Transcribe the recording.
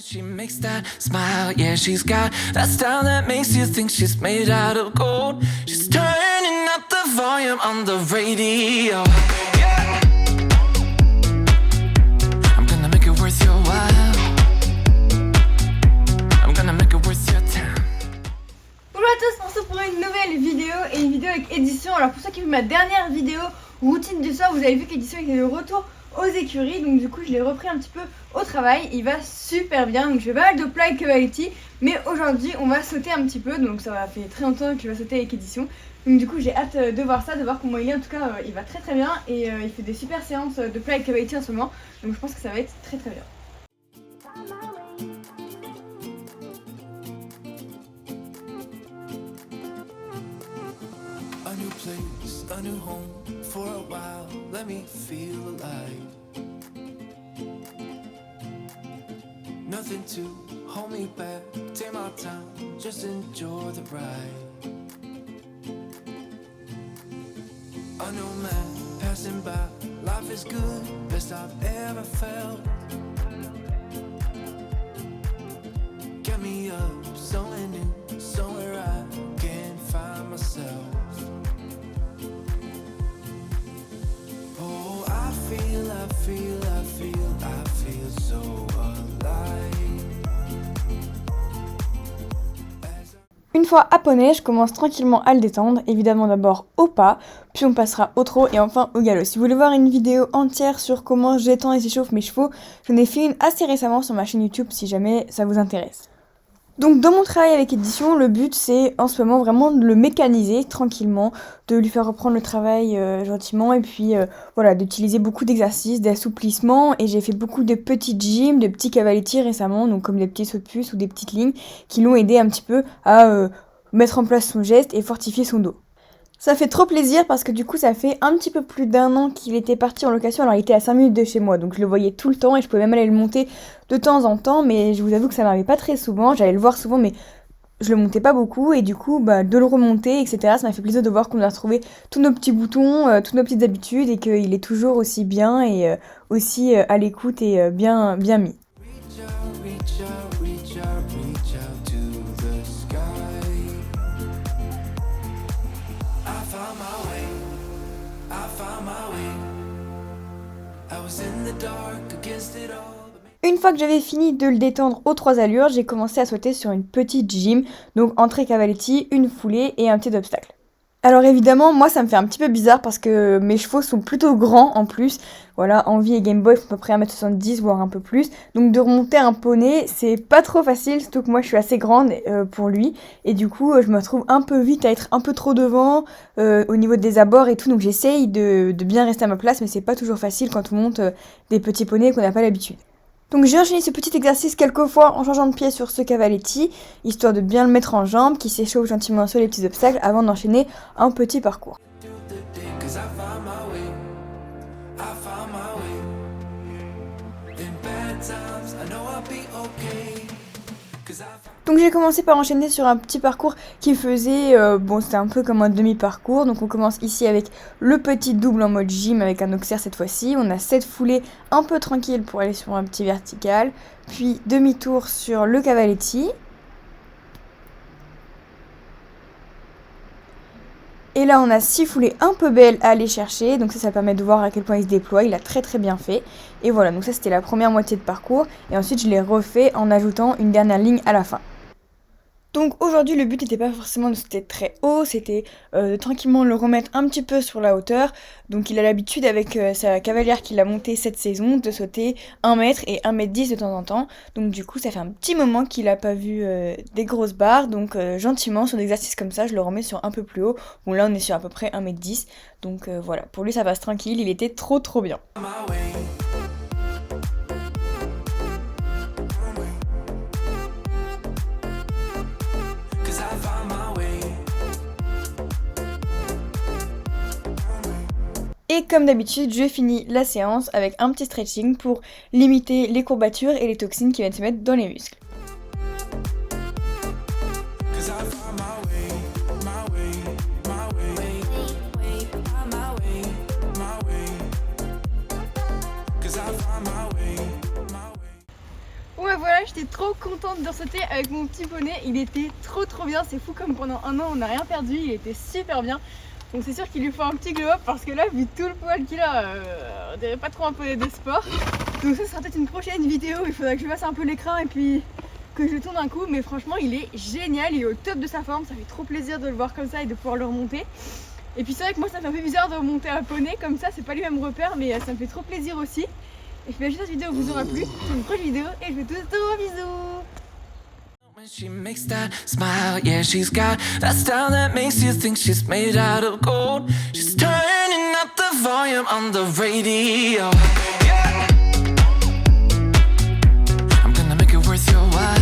She makes that smile, yeah, she's got that style that makes you think she's made out of gold. She's turning up the volume on the radio. Yeah. I'm gonna make it worth your while. I'm gonna make it worth your time. Bonjour à tous, on se retrouve pour une nouvelle vidéo et une vidéo avec Édition. Alors pour ceux qui ont vu ma dernière vidéo routine du soir, vous avez vu qu'Édition était de retour aux écuries, donc du coup je l'ai repris un petit peu au travail. Il va super bien, donc je fais pas mal de plats avec Quality, mais aujourd'hui on va sauter un petit peu, donc ça va fait très longtemps que je vais sauter avec Édition, donc du coup j'ai hâte de voir ça, de voir comment il est. En tout cas il va très très bien et il fait des super séances de plats avec Quality en ce moment, donc je pense que ça va être très très bien. A new place, a new home, for a while, let me feel alive. Nothing to hold me back, take my time, just enjoy the ride. A new man passing by, life is good, best I've ever felt. Get me up, somewhere new, somewhere I can find myself. I feel so alive. Une fois à poney, je commence tranquillement à le détendre, évidemment d'abord au pas, puis on passera au trot et enfin au galop. Si vous voulez voir une vidéo entière sur comment je détends et j'échauffe mes chevaux, j'en ai fait une assez récemment sur ma chaîne YouTube si jamais ça vous intéresse. Donc dans mon travail avec Édition, le but c'est en ce moment vraiment de le mécaniser tranquillement, de lui faire reprendre le travail gentiment et puis voilà, d'utiliser beaucoup d'exercices, d'assouplissement, et j'ai fait beaucoup de petites gyms, de petits cavaletti récemment, donc comme des petits sauts de puce ou des petites lignes qui l'ont aidé un petit peu à mettre en place son geste et fortifier son dos. Ça fait trop plaisir parce que du coup ça fait un petit peu plus d'un an qu'il était parti en location. Alors il était à 5 minutes de chez moi, donc je le voyais tout le temps et je pouvais même aller le monter de temps en temps, mais je vous avoue que ça m'arrivait pas très souvent. J'allais le voir souvent mais je le montais pas beaucoup, et du coup de le remonter etc, ça m'a fait plaisir de voir qu'on a retrouvé tous nos petits boutons, toutes nos petites habitudes, et qu'il est toujours aussi bien et aussi à l'écoute et bien mis. Une fois que j'avais fini de le détendre aux 3 allures, j'ai commencé à sauter sur une petite gym, donc entrée cavaletti, une foulée et un petit obstacle. Alors évidemment, moi ça me fait un petit peu bizarre parce que mes chevaux sont plutôt grands en plus. Voilà, Envie et Game Boy font à peu près 1m70 voire un peu plus. Donc de remonter un poney, c'est pas trop facile, surtout que moi je suis assez grande pour lui. Et du coup, je me retrouve un peu vite à être un peu trop devant au niveau des abords et tout. Donc j'essaye de bien rester à ma place, mais c'est pas toujours facile quand on monte des petits poneys qu'on n'a pas l'habitude. Donc j'ai enchaîné ce petit exercice quelques fois en changeant de pied sur ce cavaletti, histoire de bien le mettre en jambe, qui s'échauffe gentiment sur les petits obstacles avant d'enchaîner un petit parcours. Donc j'ai commencé par enchaîner sur un petit parcours qui faisait, c'était un peu comme un demi-parcours. Donc on commence ici avec le petit double en mode gym avec un auxerre cette fois-ci. On a 7 foulées un peu tranquilles pour aller sur un petit vertical. Puis demi-tour sur le cavaletti. Et là on a 6 foulées un peu belles à aller chercher. Donc ça permet de voir à quel point il se déploie. Il a très très bien fait. Et voilà, donc ça c'était la première moitié de parcours. Et ensuite je l'ai refait en ajoutant une dernière ligne à la fin. Donc aujourd'hui le but n'était pas forcément de sauter très haut, c'était de tranquillement le remettre un petit peu sur la hauteur. Donc il a l'habitude avec sa cavalière qu'il a montée cette saison de sauter 1 mètre et 1m10 de temps en temps. Donc du coup ça fait un petit moment qu'il n'a pas vu des grosses barres, donc gentiment sur des exercices comme ça je le remets sur un peu plus haut. Bon là on est sur à peu près 1m10, donc voilà, pour lui ça passe tranquille, il était trop bien. Et comme d'habitude, je finis la séance avec un petit stretching pour limiter les courbatures et les toxines qui viennent se mettre dans les muscles. bah voilà, j'étais trop contente de sauter avec mon petit poney. Il était trop bien, c'est fou comme pendant un an on n'a rien perdu, il était super bien. Donc c'est sûr qu'il lui faut un petit glow up parce que là, vu tout le poil qu'il a, on dirait pas trop un poney de sport. Donc ça sera peut-être une prochaine vidéo, il faudra que je fasse un peu l'écran et puis que je le tourne un coup. Mais franchement il est génial, il est au top de sa forme, ça fait trop plaisir de le voir comme ça et de pouvoir le remonter. Et puis c'est vrai que moi ça me fait un peu bizarre de remonter un poney comme ça, c'est pas les mêmes repères, mais ça me fait trop plaisir aussi. Et puis j'espère que cette vidéo vous aura plu, c'est une prochaine vidéo et je vous fais tous gros bisous. When she makes that smile, yeah, she's got that style that makes you think she's made out of gold. She's turning up the volume on the radio. Yeah. I'm gonna make it worth your while.